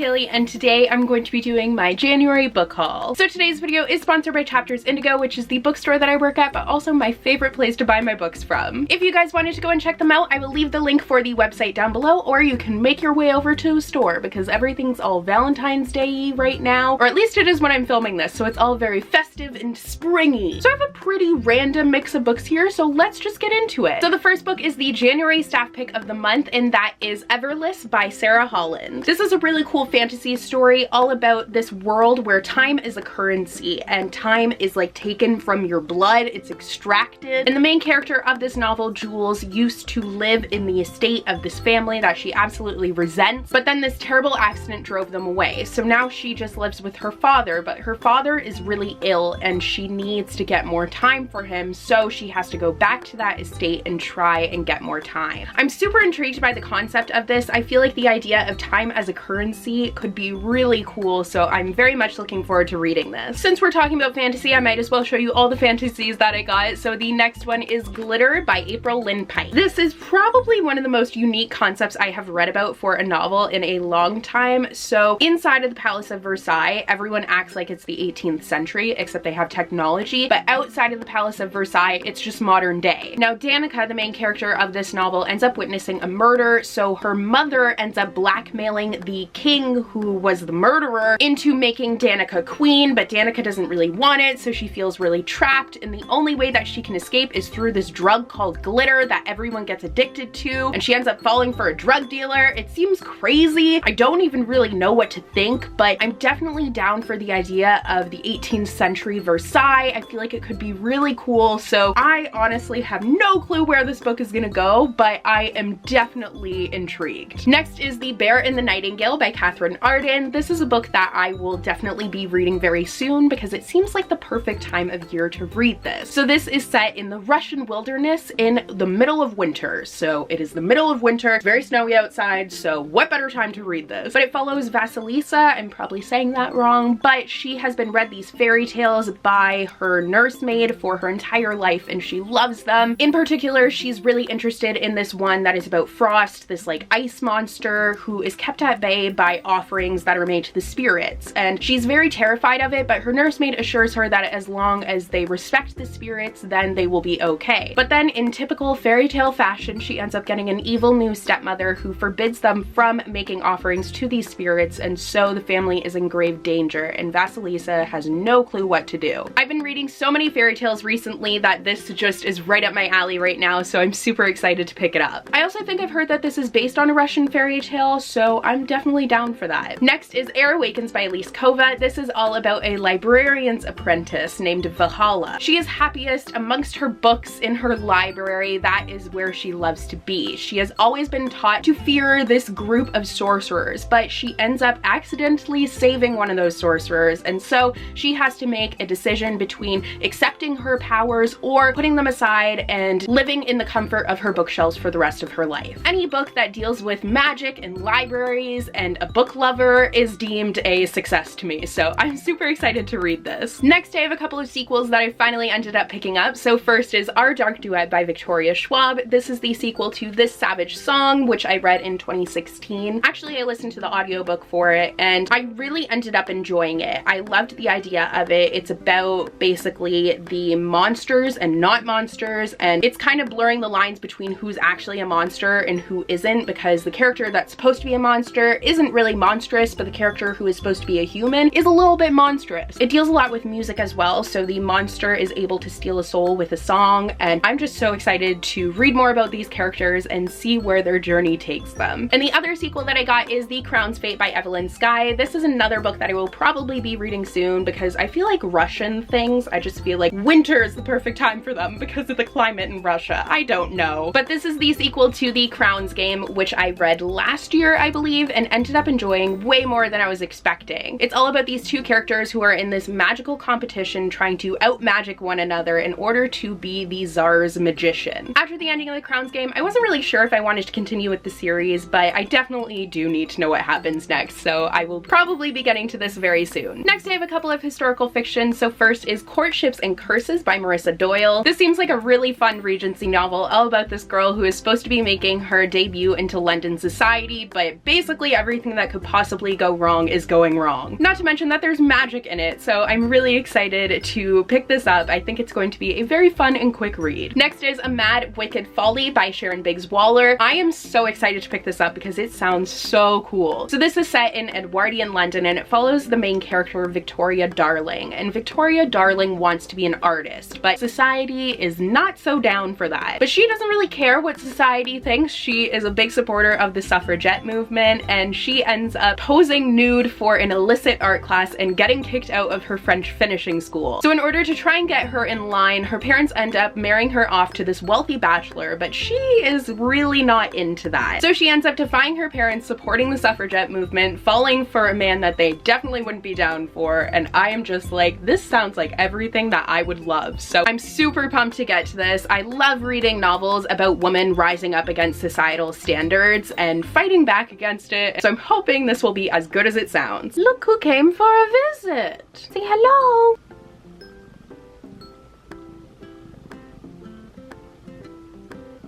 Hailey, and today I'm going to be doing my January book haul. So today's video is sponsored by Chapters Indigo, which is the bookstore that I work at, but also my favorite place to buy my books from. If you guys wanted to go and check them out, I will leave the link for the website down below, or you can make your way over to the store because everything's all Valentine's Day right now, or at least it is when I'm filming this, so it's all very festive and springy. So I have a pretty random mix of books here, so let's just get into it. So the first book is the January staff pick of the month, and that is Everless by Sarah Holland. This is a really cool fantasy story all about this world where time is a currency and time is like taken from your blood, it's extracted. And the main character of this novel, Jules, used to live in the estate of this family that she absolutely resents, but then this terrible accident drove them away. So now she just lives with her father, but her father is really ill and she needs to get more time for him, so she has to go back to that estate and try and get more time. I'm super intrigued by the concept of this. I feel like the idea of time as a currency could be really cool, so I'm very much looking forward to reading this. Since we're talking about fantasy, I might as well show you all the fantasies that I got. So the next one is Glitter by April Lynn Pike. This is probably one of the most unique concepts I have read about for a novel in a long time. So inside of the Palace of Versailles, everyone acts like it's the 18th century, except they have technology, but outside of the Palace of Versailles, it's just modern day. Now Danica, the main character of this novel, ends up witnessing a murder, so her mother ends up blackmailing the king who was the murderer into making Danica queen, but Danica doesn't really want it, so she feels really trapped, and the only way that she can escape is through this drug called glitter that everyone gets addicted to, and she ends up falling for a drug dealer. It seems crazy. I don't even really know what to think, but I'm definitely down for the idea of the 18th century Versailles. I feel like it could be really cool, so I honestly have no clue where this book is gonna go, but I am definitely intrigued. Next is The Bear and the Nightingale by Catherine Arden. This is a book that I will definitely be reading very soon because it seems like the perfect time of year to read this. So this is set in the Russian wilderness in the middle of winter. So it is the middle of winter, it's very snowy outside, so what better time to read this? But it follows Vasilisa, I'm probably saying that wrong, but she has been read these fairy tales by her nursemaid for her entire life and she loves them. In particular, she's really interested in this one that is about Frost, this like ice monster who is kept at bay by offerings that are made to the spirits, and she's very terrified of it, but her nursemaid assures her that as long as they respect the spirits, then they will be okay. But then in typical fairy tale fashion, she ends up getting an evil new stepmother who forbids them from making offerings to these spirits, and so the family is in grave danger and Vasilisa has no clue what to do. I've been reading so many fairy tales recently that this just is right up my alley right now, so I'm super excited to pick it up. I also think I've heard that this is based on a Russian fairy tale, so I'm definitely down for that. Next is Air Awakens by Elise Kova. This is all about a librarian's apprentice named Valhalla. She is happiest amongst her books in her library. That is where she loves to be. She has always been taught to fear this group of sorcerers, but she ends up accidentally saving one of those sorcerers, and so she has to make a decision between accepting her powers or putting them aside and living in the comfort of her bookshelves for the rest of her life. Any book that deals with magic and libraries and a book lover is deemed a success to me, so I'm super excited to read this. Next, I have a couple of sequels that I finally ended up picking up. So first is Our Dark Duet by Victoria Schwab. This is the sequel to This Savage Song, which I read in 2016. Actually, I listened to the audiobook for it and I really ended up enjoying it. I loved the idea of it. It's about basically the monsters and not monsters, and it's kind of blurring the lines between who's actually a monster and who isn't, because the character that's supposed to be a monster isn't really monstrous, but the character who is supposed to be a human is a little bit monstrous. It deals a lot with music as well, so the monster is able to steal a soul with a song, and I'm just so excited to read more about these characters and see where their journey takes them. And the other sequel that I got is The Crown's Fate by Evelyn Skye. This is another book that I will probably be reading soon because I feel like Russian things, I just feel like winter is the perfect time for them because of the climate in Russia. I don't know. But this is the sequel to The Crown's Game, which I read last year, I believe, and ended up enjoying way more than I was expecting. It's all about these two characters who are in this magical competition trying to out-magic one another in order to be the Tsar's magician. After the ending of The Crown's Game, I wasn't really sure if I wanted to continue with the series, but I definitely do need to know what happens next, so I will probably be getting to this very soon. Next, I have a couple of historical fiction. So first is Courtships and Curses by Marissa Doyle. This seems like a really fun Regency novel all about this girl who is supposed to be making her debut into London society, but basically everything that could possibly go wrong is going wrong. Not to mention that there's magic in it, so I'm really excited to pick this up. I think it's going to be a very fun and quick read. Next is A Mad Wicked Folly by Sharon Biggs Waller. I am so excited to pick this up because it sounds so cool. So this is set in Edwardian London and it follows the main character Victoria Darling. And Victoria Darling wants to be an artist, but society is not so down for that. But she doesn't really care what society thinks. She is a big supporter of the suffragette movement, and she ends up posing nude for an illicit art class and getting kicked out of her French finishing school. So in order to try and get her in line, her parents end up marrying her off to this wealthy bachelor, but she is really not into that. So she ends up defying her parents, supporting the suffragette movement, falling for a man that they definitely wouldn't be down for, and I am just like, this sounds like everything that I would love. So I'm super pumped to get to this. I love reading novels about women rising up against societal standards and fighting back against it, so I'm hoping this will be as good as it sounds. Look who came for a visit! Say hello!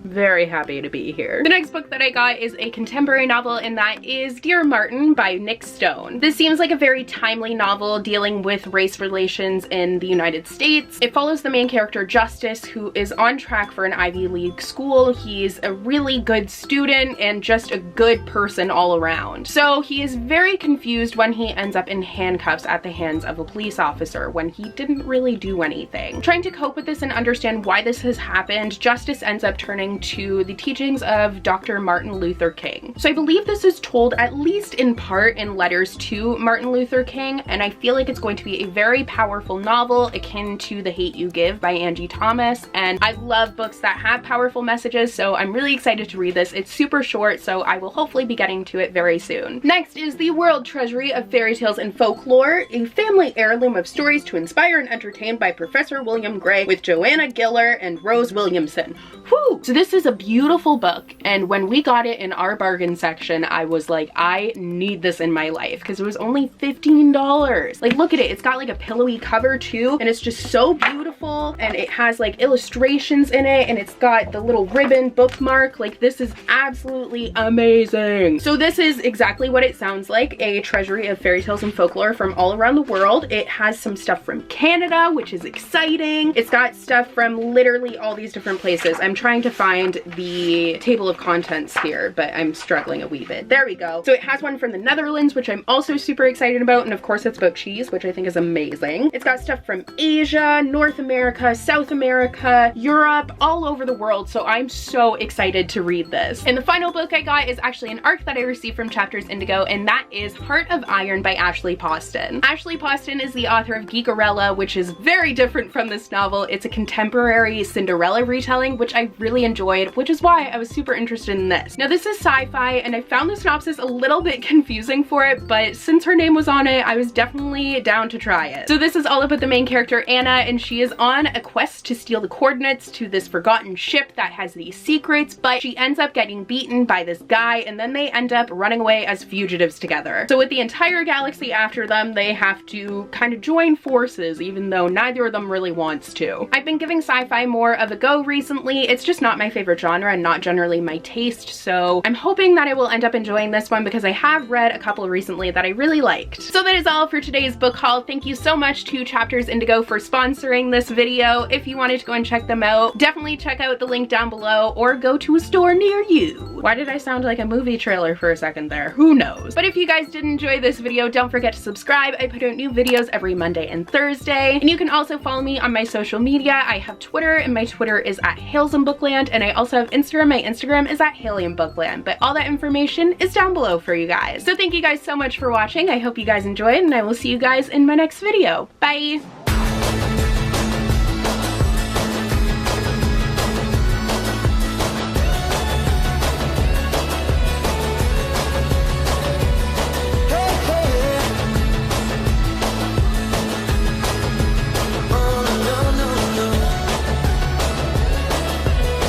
Very happy to be here. The next book that I got is a contemporary novel, and that is Dear Martin by Nick Stone. This seems like a very timely novel dealing with race relations in the United States. It follows the main character Justice, who is on track for an Ivy League school. He's a really good student and just a good person all around. So he is very confused when he ends up in handcuffs at the hands of a police officer when he didn't really do anything. Trying to cope with this and understand why this has happened, Justice ends up turning to the teachings of Dr. Martin Luther King. So I believe this is told at least in part in letters to Martin Luther King, and I feel like it's going to be a very powerful novel akin to The Hate U Give by Angie Thomas, and I love books that have powerful messages, so I'm really excited to read this. It's super short, so I will hopefully be getting to it very soon. Next is The World Treasury of Fairy Tales and Folklore, a family heirloom of stories to inspire and entertain by Professor William Gray with Joanna Giller and Rose Williamson. Whew! So this is a beautiful book, and when we got it in our bargain section, I was like, I need this in my life, because it was only $15. Like, look at it. It's got like a pillowy cover too, and it's just so beautiful, and it has like illustrations in it, and it's got the little ribbon bookmark. Like, this is absolutely amazing. So this is exactly what it sounds like, a treasury of fairy tales and folklore from all around the world. It has some stuff from Canada, which is exciting. It's got stuff from literally all these different places. I'm trying to find the table of contents here, but I'm struggling a wee bit. There we go. So it has one from the Netherlands, which I'm also super excited about, and of course it's about cheese, which I think is amazing. It's got stuff from Asia, North America, South America, Europe, all over the world, so I'm so excited to read this. And the final book I got is actually an ARC that I received from Chapters Indigo, and that is Heart of Iron by Ashley Poston. Ashley Poston is the author of Geekerella, which is very different from this novel. It's a contemporary Cinderella retelling, which I really enjoyed, which is why I was super interested in this. Now this is sci-fi, and I found the synopsis a little bit confusing for it, but since her name was on it, I was definitely down to try it. So this is all about the main character Anna, and she is on a quest to steal the coordinates to this forgotten ship that has these secrets, but she ends up getting beaten by this guy, and then they end up running away as fugitives together. So with the entire galaxy after them, they have to kind of join forces, even though neither of them really wants to. I've been giving sci-fi more of a go recently. It's just not my favorite genre and not generally my taste, so I'm hoping that I will end up enjoying this one because I have read a couple recently that I really liked. So that is all for today's book haul. Thank you so much to Chapters Indigo for sponsoring this video. If you wanted to go and check them out, definitely check out the link down below or go to a store near you. Why did I sound like a movie trailer for a second there? Who knows? But if you guys did enjoy this video, don't forget to subscribe. I put out new videos every Monday and Thursday, and you can also follow me on my social media. I have Twitter, and my Twitter is at @HailesandBookland, and I also have Instagram. My Instagram is at Hailey and Bookland, but all that information is down below for you guys. So thank you guys so much for watching. I hope you guys enjoyed, and I will see you guys in my next video. Bye!